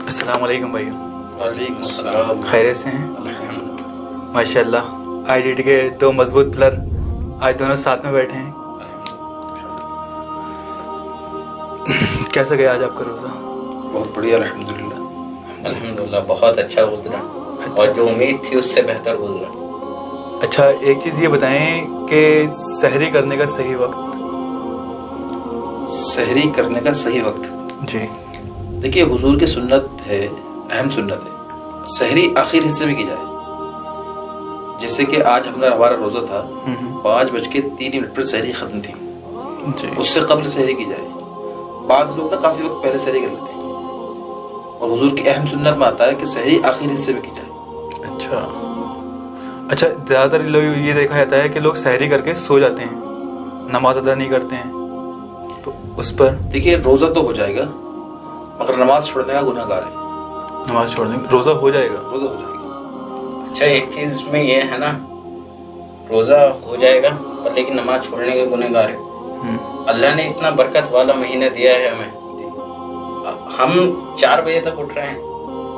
السلام علیکم بھائی. وعلیکم السلام. خیریت سے ہیں؟ الحمد. ماشاء اللہ. IDT کے دو مضبوط پلر آج دونوں ساتھ میں بیٹھے ہیں. کیسا گیا آج آپ کا روزہ؟ بہت بڑھیا الحمدللہ. الحمدللہ بہت اچھا گزرا اور جو امید تھی اس سے بہتر گزرا. اچھا ایک چیز یہ بتائیں کہ سحری کرنے کا صحیح وقت. سحری کرنے کا صحیح وقت جی دیکھیے حضور کی سنت ہے, اہم سنت ہے. سحری آخر حصے میں کی جائے. جیسے کہ آج ہمارا روزہ تھا 5:03 پر سحری ختم تھی. جی اس سے قبل سحری کی جائے. بعض لوگ نا کافی وقت پہلے سحری کر لیتے ہیں, اور حضور کی اہم سنت میں آتا ہے کہ سحری آخر حصے میں کی جائے. اچھا زیادہ تر لوگ یہ دیکھا جاتا ہے کہ لوگ سحری کر کے سو جاتے ہیں, نماز ادا نہیں کرتے ہیں, تو اس پر دیکھیے روزہ تو ہو جائے گا مگر نماز چھوڑنے کا گناہ گار ہے. نماز چھوڑنے روزہ ہو جائے گا. روزہ ہو جائے گا. اچھا ایک چیز اس میں یہ ہے نا, روزہ ہو جائے گا پر لیکن نماز چھوڑنے کے گناہ گار ہے. اللہ نے اتنا برکت والا مہینہ دیا ہے ہمیں, ہم 4 بجے تک اٹھ رہے ہیں,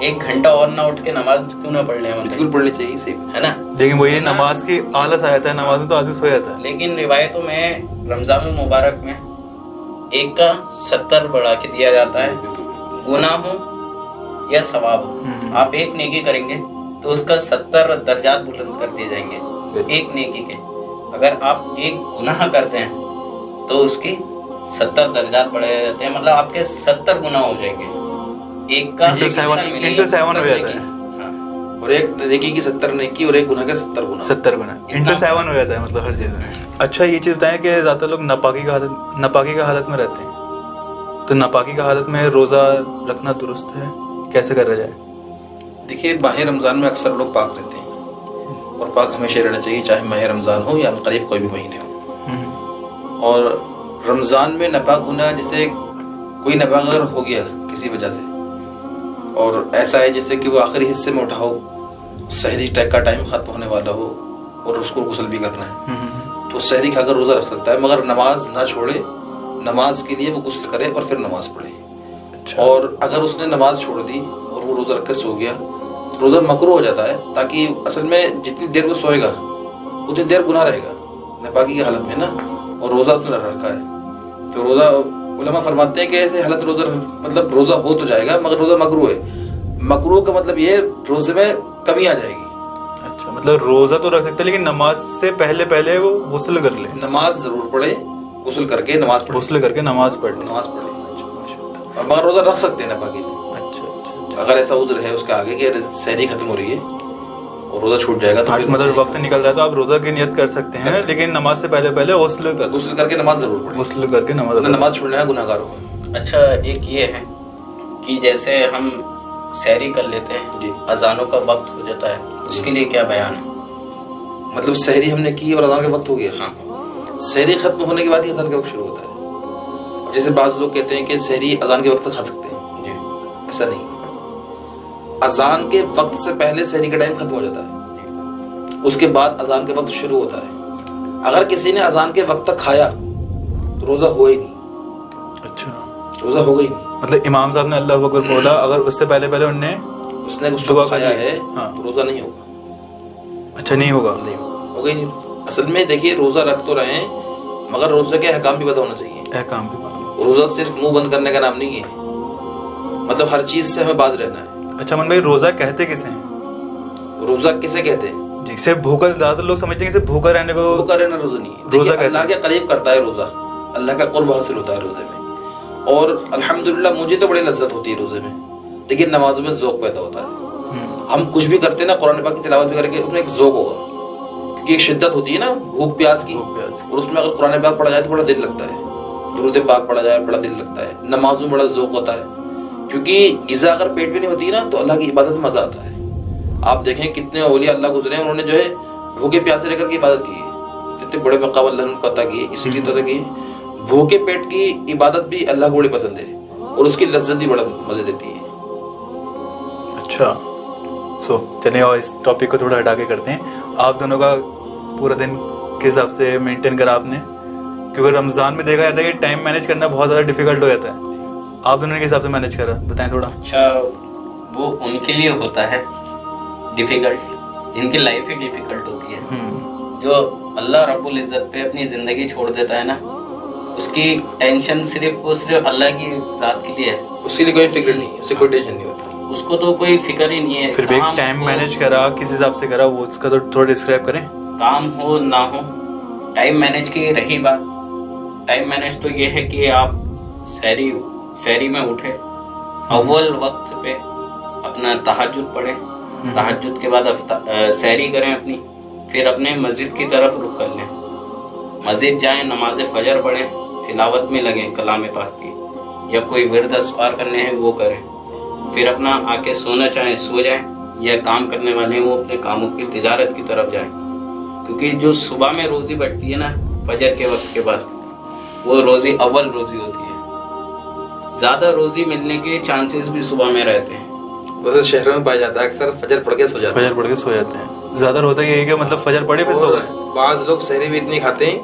1 گھنٹہ اور نہ اٹھ کے نماز کیوں نہ پڑھ لیں؟ بالکل پڑھنی چاہیے, صحیح ہے نا. لیکن وہ یہ نماز کی آلس آ جاتا ہے, نماز میں تو آدمی سو جاتا ہے. لیکن روایتوں میں رمضان المبارک میں 1 کا 70 بڑھا کے دیا جاتا ہے, گناہ ہو یا ثواب ہو. آپ 1 نیکی کریں گے تو اس کا 70 درجات بلند کر دیے جائیں گے 1 نیکی کے. اگر آپ 1 گناہ کرتے ہیں تو اس کی 70 درجات بڑھائے جاتے ہیں, مطلب آپ کے 70 گناہ ہو جائیں گے. 1 کا 7 ہو جاتا ہے, اور 1 نیکی کی 70 نیکی اور 1 گناہ کے 70 گناہ. 70 گنا انٹو 7 ہو جاتا ہے, مطلب ہر چیز میں. اچھا یہ چیز بتائیں کہ زیادہ لوگ ناپاکی کا حالت میں رہتے ہیں, تو ناپاکی کا حالت میں روزہ رکھنا درست ہے, کیسے کرا جائے؟ دیکھیے ماہ رمضان میں اکثر لوگ پاک رہتے ہیں, اور پاک ہمیشہ رہنا چاہیے, چاہے ماہ رمضان ہو یا قریب کوئی بھی مہینے ہو. اور رمضان میں ناپاک ہونا, جیسے کوئی ناپاک اگر ہو گیا کسی وجہ سے, اور ایسا ہے جیسے کہ وہ آخری حصے میں اٹھا ہو, سحری کا ٹائم ختم ہونے والا ہو اور اس کو غسل بھی کرنا ہے, تو سحری کھا کر روزہ رکھ سکتا ہے, مگر نماز نہ چھوڑے. نماز کے لیے وہ غسل کرے اور پھر نماز پڑھے. اور اگر اس نے نماز چھوڑ دی اور وہ روزہ رکھ کے سو گیا تو روزہ مکروہ ہو جاتا ہے, تاکہ اصل میں جتنی دیر وہ سوئے گا اتنی دیر گناہ رہے گا ناپاکی کی حالت میں نا, اور روزہ اس نے رکھا ہے. تو روزہ علماء فرماتے ہیں کہ ایسے حالت روزہ مطلب روزہ ہو تو جائے گا مگر روزہ مکروہ ہے. مکروہ کا مطلب یہ روزے میں کمی آ جائے گی. اچھا مطلب روزہ تو رکھ سکتے لیکن نماز سے پہلے وہ غسل کر لے. نماز ضرور پڑھے, غسل کر کے نماز پڑھے, غسل کر کے نماز پڑھ لے. نماز پڑھے. اور مگر روزہ رکھ سکتے ہیں ناپاکی میں. اچھا اگر ایسا عذر ہے اس کے آگے کہ سحری ختم ہو رہی ہے اور روزہ چھوٹ جائے گا تو مطلب وقت نکل رہا ہے تو آپ روزہ کی نیت کر سکتے ہیں, لیکن نماز سے پہلے غسل کر کے نماز ضرور پڑھے. غسل کر کے نماز چھوڑنے کا گناہ گار ہوگا. اچھا ایک یہ ہے کہ جیسے ہم سحری کر لیتے ہیں جی, اذانوں کا وقت ہو جاتا ہے, اس کے لیے کیا بیان ہے؟ مطلب سحری ہم نے کی اور اذان کا وقت ہو گیا. ہاں سحری ختم ہونے کے بعد ہی اذان کا وقت شروع ہوتا ہے. جیسے بعض لوگ کہتے ہیں کہ سحری اذان کے وقت تک کھا سکتے ہیں. جی ایسا نہیں. اذان کے وقت سے پہلے سحری کا ٹائم ختم ہو جاتا ہے, اس کے بعد اذان کے وقت شروع ہوتا ہے. اگر کسی نے اذان کے وقت تک کھایا تو روزہ ہوا ہی نہیں. اچھا روزہ ہوگا ہی نہیں. مطلب امام صاحب نے اللہ اکبر بولا, اگر اس سے پہلے انہوں نے اس نے دعا کھایا ہے تو روزہ نہیں ہوگا. اچھا نہیں ہوگا ہوگا ہی نہیں. اصل میں دیکھیے روزہ رکھ تو رہے ہیں مگر روزے کے احکام بھی پتہ ہونا چاہیے. احکام بھی معلوم. روزہ صرف منہ بند کرنے کا نام نہیں ہے, مطلب ہر چیز سے ہمیں باز رہنا ہے. اچھا من بھائی روزہ کہتے کسے ہیں؟ روزہ کسے کہتے ہیں؟ جی صرف بھوکا, زیادہ لوگ سمجھتے ہیں کہ صرف بھوکا رہنے کو. بھوکا رہنا روزہ نہیں ہے. روزہ اللہ کے قریب کرتا ہے روزہ, اللہ کا قرب حاصل ہوتا ہے روزے میں. اور الحمدللہ مجھے تو بڑی لذت ہوتی ہے روزے میں, لیکن نمازوں میں ذوق پیدا ہوتا ہے. ہم کچھ بھی کرتے ہیں نا, قرآن پاک کی تلاوت بھی کریں گے اس میں ایک ذوق ہوگا, کیونکہ ایک شدت ہوتی ہے نا بھوک پیاس کی, اور اس میں اگر قرآن پاک پڑھا جائے تو بڑا دل لگتا ہے. درود پاک پڑھا جائے بڑا دل لگتا ہے. نماز میں بڑا ذوق ہوتا ہے, کیونکہ غذا اگر پیٹ میں نہیں ہوتی نا تو اللہ کی عبادت میں مزہ آتا ہے. آپ دیکھیں کتنے اولیاء اللہ گزرے ہیں, انہوں نے جو ہے بھوکے پیاسے رہ کر کے عبادت کی ہے, کتنے بڑے مقام اللہ نے عطا کیے. اسی لیے تو کہ بھوکے پیٹ کی عبادت بھی اللہ کو بڑی پسند ہے, اور اس کی لذت بھی بڑا مزے دیتی ہے. اچھا چلیں اور اس ٹاپک کو تھوڑا ہٹا کے کرتے ہیں. آپ دونوں کا پورا دن کے حساب سے مینٹین کرا آپ نے, کیونکہ رمضان میں دیکھا جاتا ہے کہ ٹائم مینیج کرنا بہت زیادہ ڈیفیکلٹ ہو جاتا ہے. آپ دونوں کے حساب سے مینیج کرا, بتائیں تھوڑا. اچھا وہ ان کے لیے ہوتا ہے ڈیفیکلٹ، جن کی لائف ہی ڈیفیکلٹ ہوتی ہے. جو اللہ رب العزت پہ اپنی زندگی چھوڑ دیتا ہے نا، اس کی ٹینشن صرف اللہ کی ذات کے لیے ہے. اس کے لیے کوئی فکر نہیں، اس سے کوئی ٹینشن نہیں ہوتی، اس کو تو کوئی فکر ہی نہیں ہے. پھر بھی ایک ٹائم مینیج کرا کس حساب سے کرا، وہ اس کا تو تھوڑا ڈسکرائب کریں. کام ہو نہ ہو، ٹائم مینیج کی رہی بات، ٹائم مینیج تو یہ ہے کہ آپ سحری میں اٹھے، اول وقت پہ اپنا تہجد پڑھیں، تہجد کے بعد سحری کریں اپنی، پھر اپنے مسجد کی طرف رخ کر لیں، مسجد جائیں، نماز فجر پڑھیں، تلاوت میں لگیں کلام پاک کی، یا کوئی ورد اسفار کرنے ہیں وہ کریں، پھر اپنا آ کے سونا چاہیں سو جائیں، یا کام کرنے والے ہیں وہ اپنے کاموں کی تجارت کی طرف جائیں. کیونکہ جو صبح میں روزی بڑھتی ہے نا فجر کے وقت کے بعد، وہ روزی اول روزی ہوتی ہے. زیادہ روزی ملنے کے چانسز بھی صبح میں رہتے ہیں. ویسے شہروں میں پایا جاتا ہے اکثر فجر پڑھ کے سو جاتے ہیں. زیادہ ہوتا ہے کہ مطلب فجر پڑھے پھر سو گئے. بعض لوگ سحری بھی اتنی کھاتے ہیں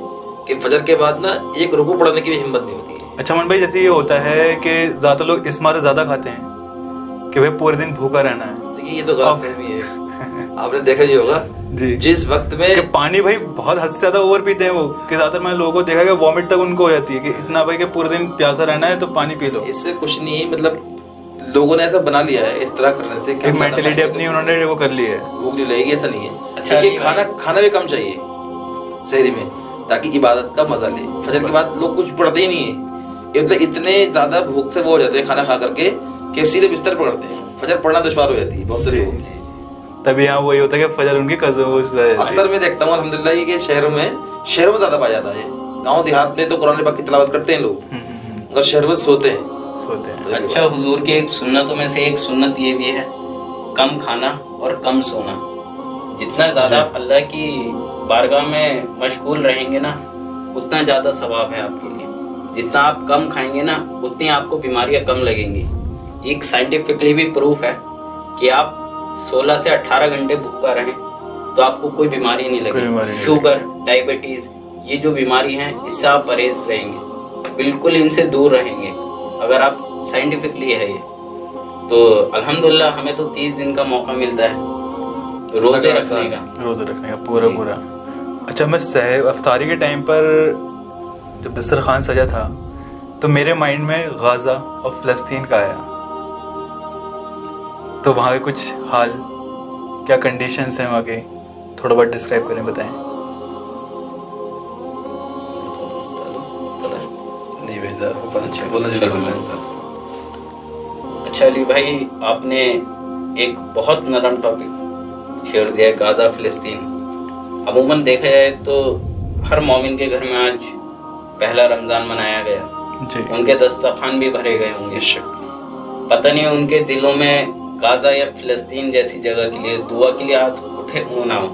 کہ فجر کے بعد نا ایک رکوع پڑھنے کی بھی ہمت نہیں ہوتی ہے. اچھا من بھائی، جیسے یہ ہوتا ہے کہ زیادہ لوگ اس مارے زیادہ کھاتے ہیں کہ بھائی پورے دن بھوکا رہنا ہے. دیکھیے یہ تو غلط فہمی ہے. آپ نے دیکھا ہی ہوگا جی، جس وقت میں کہ پانی بھائی بہت حد سے زیادہ اوور پیتے ہیں وہ، کہ زیادہ تر میں نے لوگوں کو دیکھا کہ وامٹ تک ان کو ہو جاتی ہے کہ اتنا بھائی کہ پورے دن پیاسا رہنا ہے تو پانی پی لو. اس سے کچھ نہیں، مطلب لوگوں نے ایسا بنا لیا ہے اس طرح کرنے سے، ایک مینٹلٹی اپنی انہوں نے وہ کر لی ہے. بھوک نہیں لگے گی ایسا نہیں ہے. اچھا کھانا بھی کم چاہیے سحری میں تاکہ عبادت کا مزہ لے. فجر کے بعد لوگ کچھ پڑھتے ہی نہیں ہے، مطلب اتنے زیادہ بھوک سے وہ ہو جاتے ہیں کھانا کھا کر کے کہ سیدھے بستر پکڑتے ہیں. فجر پڑھنا دشوار ہو جاتی ہے بہت سے لوگوں کی. تبھی یہاں وہی ہوتا ہے کہ فجر ان کی اکثر میں دیکھتا ہوں الحمدللہ یہ کہ شہروں میں زیادہ پایا جاتا ہے. گاؤں دیہات میں تو قرآن پاک کی تلاوت کرتے ہیں لوگ، مگر شہر میں سوتے ہیں. اچھا حضور کی ایک سنتوں میں سے ایک سنت یہ بھی ہے، کم کھانا اور کم سونا. جتنا زیادہ آپ اللہ کی بارگاہ میں مشغول رہیں گے نا، اتنا زیادہ ثواب ہے آپ کے لیے. جتنا آپ کم کھائیں گے نا، اتنی آپ کو بیماریاں کم لگیں گی. ایک سائنٹیفکلی بھی پروف ہے کہ آپ 16 سے 18 گھنٹے بھوکا رہیں تو آپ کو کوئی بیماری نہیں لگے. شوگر، ڈائبٹیز، یہ جو بیماری ہیں اس سے آپ پرہیز رہیں گے، بالکل ان سے دور رہیں گے اگر آپ سائنٹیفکلی ہے یہ. تو الحمدللہ ہمیں تو 30 دن کا موقع ملتا ہے روزے رکھنے کا پورا. اچھا میں افطاری کے ٹائم پر جب دسترخوان سجا تھا تو میرے مائنڈ میں غازہ اور فلسطین کا آیا. تو وہاں کے کچھ حال کیا کنڈیشنز ہیں وہاں کے، تھوڑا بہت ڈسکرائب کریں، بتائیں. اچھا علی بھائی، آپ نے ایک بہت نرم ٹاپک چھیڑ دیا، غازہ فلسطین. عموماً دیکھا جائے تو ہر مومن کے گھر میں آج پہلا رمضان منایا گیا، ان کے دسترخوان بھی بھرے گئے ہوں گے. پتہ نہیں ان کے دلوں میں غازہ یا فلسطین جیسی جگہ کے لیے دعا کے لیے ہاتھ اٹھے ہوں نہ ہو.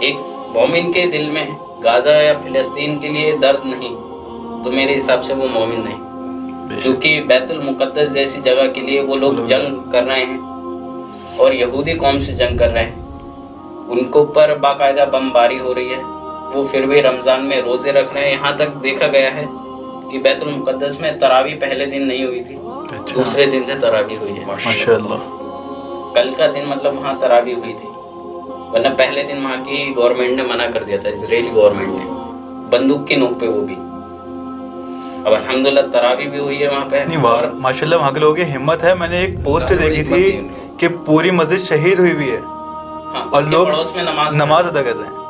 ایک مومن کے دل میں غازہ یا فلسطین کے لیے درد نہیں تو میرے حساب سے وہ مومن نہیں. کیونکہ بیت المقدس جیسی جگہ کے لیے وہ لوگ جنگ کر رہے ہیں اور یہودی قوم سے جنگ کر رہے ہیں، ان کو پر باقاعدہ بمباری ہو رہی ہے، وہ پھر بھی رمضان میں روزے رکھ رہے ہیں. یہاں تک دیکھا گیا ہے کہ بیت المقدس میں تراویح پہلے دن نہیں ہوئی تھی، دوسرے دن سے تراویح ہوئی ہے. ماشاءاللہ. کل کا دن مطلب وہاں تراویح ہوئی تھی، ورنہ پہلے دن وہاں کی گورنمنٹ نے منع کر دیا تھا، اسرائیلی گورنمنٹ نے، بندوق کی نوک پہ وہ بھی. اب الحمدللہ تراویح بھی ہوئی ہے وہاں پہ. ماشاءاللہ وہاں کے لوگوں کی ہمت ہے. میں نے ایک پوسٹ دیکھی تھی کہ پوری مسجد شہید ہوئی بھی ہے اور لوگ نماز ادا کر رہے ہیں.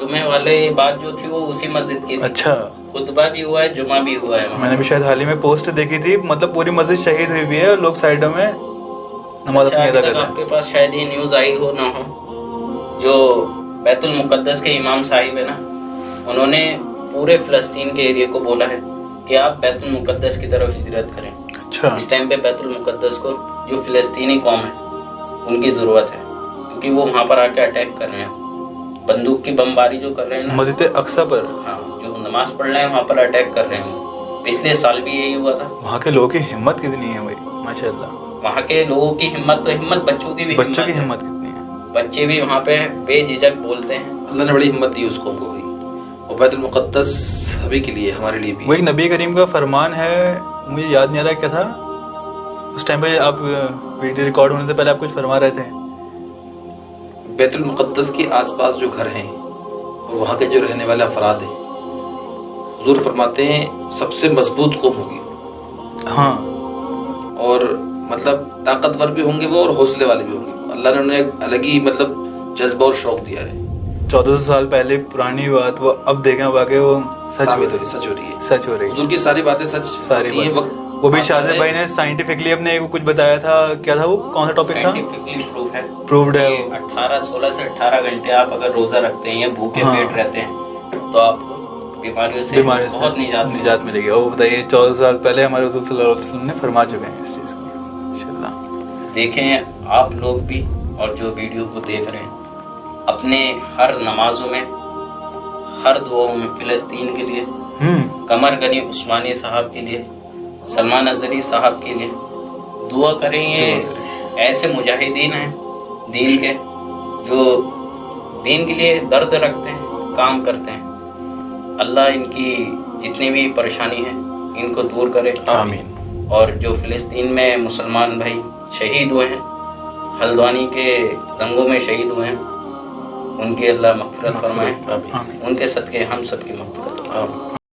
جمعے والے بات جو تھی وہ اسی مسجد کی تھی. اچھا، خطبہ بھی ہوا ہے، جمعہ بھی ہوا ہے. میں نے بھی شاید حال ہی میں پوسٹ دیکھی تھی، مطلب پوری مسجد شہید ہوئی بھی ہے اور لوگ سائڈوں میں نماز اپنی ادا کر رہے ہیں. آپ کے پاس شاید یہ نیوز آئی ہو نہ ہو، جو بیت المقدس کے امام صاحب ہے نا، انہوں نے پورے فلسطین کے ایریے کو بولا ہے کہ آپ بیت المقدس کی طرف ہجرت کریں. اچھا. اس ٹائم پہ بیت المقدس کو جو فلسطینی قوم ہے ان کی ضرورت ہے، کیونکہ وہ وہاں پر آ کے اٹیک کر رہے ہیں، بندوق کی بمباری جو کر رہے ہیں مسجد اقصی پر. ہاں، جو نماز پڑھ رہے ہیں وہاں پر اٹیک کر رہے ہیں. پچھلے سال بھی یہی ہوا تھا. وہاں کے لوگوں کی ہمت کتنی ہے بھائی، ماشاءاللہ. وہاں کے لوگوں کی ہمت تو ہمت، بچوں کی بھی بچوں کی ہمت کتنی ہے. بچے بھی وہاں پہ بے جھجک بولتے ہیں. اللہ نے بڑی ہمت دی اس قوم کو. اور بیت المقدس سبھی کے لیے، ہمارے لیے بھی. وہی نبی کریم کا فرمان ہے، مجھے یاد نہیں آ رہا کیا تھا اس ٹائم پہ آپ ویڈیو ریکارڈ ہونے سے پہلے آپ کچھ فرما رہے تھے؟ بیت المقدس کے آس پاس جو گھر ہیں اور وہاں کے جو رہنے والے افراد ہیں، حضور فرماتے ہیں سب سے مضبوط قوم ہوگی. ہاں. اور مطلب طاقتور بھی ہوں گے وہ، اور حوصلے والے بھی ہوں گے. اللہ نے انہیں ایک الگ ہی مطلب جذبہ اور شوق دیا ہے. 1400 سال پہلے پرانی بات وہ اب دیکھیں واقعی وہ سچ ہو رہی ہے. سچ ہو رہی ہے. حضور کی ساری باتیں سچ ساری باتیں. وہ بھی شاہزاد بھائی نے سائنٹیفکلی اپنے کچھ بتایا تھا. کیا تھا وہ؟ کون سا ٹاپک تھا؟ سائنٹیفکلی پروفڈ ہے. 16 سے 18 گھنٹے آپ اگر روزہ رکھتے ہیں یا بھوکے پیٹ رہتے ہیں تو آپ کو بیماریوں سے بہت نجات ملے گی. اور بتائیے 14 سال پہلے ہمارے رسول صلی اللہ علیہ وسلم نے فرما چکے ہیں اس چیز کو. انشاءاللہ دیکھیں آپ لوگ بھی اور جو ویڈیو کو دیکھ رہے ہیں اپنے ہر نمازوں میں، ہر دعاؤں میں فلسطین کے لیے، قمر غنی عثمانی صاحب کے لیے، سلمان اظہری صاحب کے لیے دعا کریں. یہ ایسے مجاہدین ہیں دین کے جو دین کے لیے درد رکھتے ہیں، کام کرتے ہیں. اللہ ان کی جتنی بھی پریشانی ہے ان کو دور کرے. آمین. اور جو فلسطین میں مسلمان بھائی شہید ہوئے ہیں، ہلدوانی کے دنگوں میں شہید ہوئے ہیں، ان کی اللہ مغفرت فرمائے. ان کے صدقے ہم سب کی مغفرت.